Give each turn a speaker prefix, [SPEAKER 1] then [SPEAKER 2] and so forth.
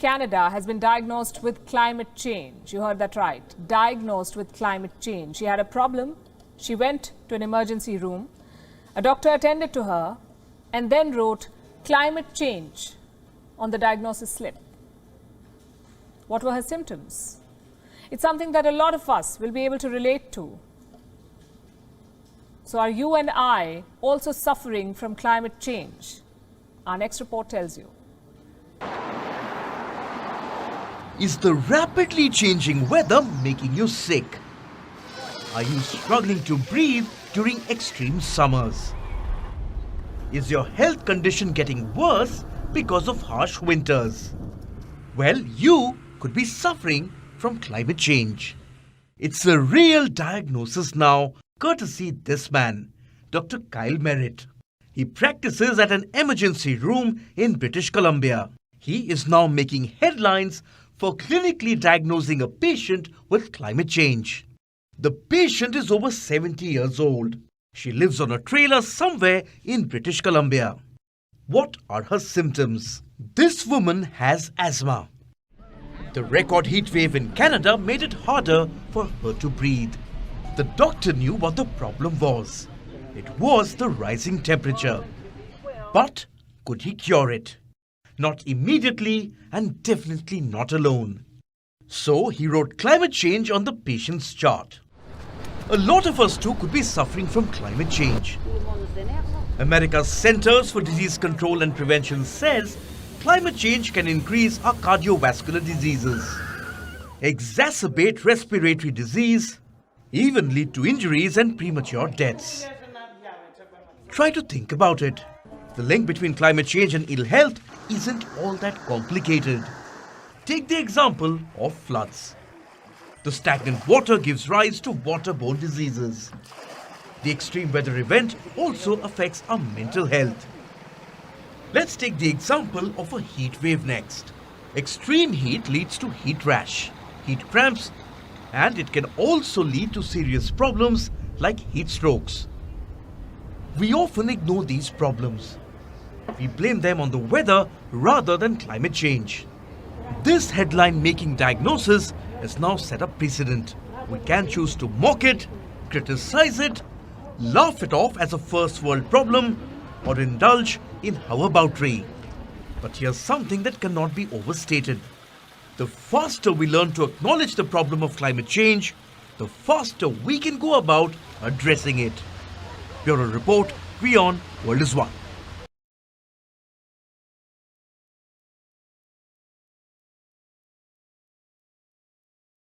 [SPEAKER 1] Canada has been diagnosed with climate change. You heard that right. Diagnosed with climate change. She had a problem. She went to an emergency room. A doctor attended to her and then wrote climate change on the diagnosis slip. What were her symptoms? It's something that a lot of us will be able to relate to. So are you and I also suffering from climate change? Our next report tells you.
[SPEAKER 2] Is the rapidly changing weather making you sick? Are you struggling to breathe during extreme summers? Is your health condition getting worse because of harsh winters? Well, you could be suffering from climate change. It's a real diagnosis now, courtesy this man, Dr. Kyle Merritt. He practices at an emergency room in British Columbia. He is now making headlines for clinically diagnosing a patient with climate change. The patient is over 70 years old. She lives on a trailer somewhere in British Columbia. What are her symptoms? This woman has asthma. The record heat wave in Canada made it harder for her to breathe. The doctor knew what the problem was. It was the rising temperature. But could he cure it? Not immediately and definitely not alone. So he wrote climate change on the patient's chart. A lot of us too could be suffering from climate change. America's Centers for Disease Control and Prevention says climate change can increase our cardiovascular diseases, exacerbate respiratory disease, even lead to injuries and premature deaths. Try to think about it. The link between climate change and ill health isn't all that complicated. Take the example of floods. The stagnant water gives rise to waterborne diseases. The extreme weather event also affects our mental health. Let's take the example of a heat wave next. Extreme heat leads to heat rash, heat cramps, and it can also lead to serious problems like heat strokes. We often ignore these problems. We blame them on the weather rather than climate change. This headline-making diagnosis has now set a precedent. We can choose to mock it, criticize it, laugh it off as a first world problem, or indulge in howeaboutery. But here's something that cannot be overstated. The faster we learn to acknowledge the problem of climate change, the faster we can go about addressing it. Bureau Report, WION, World is One.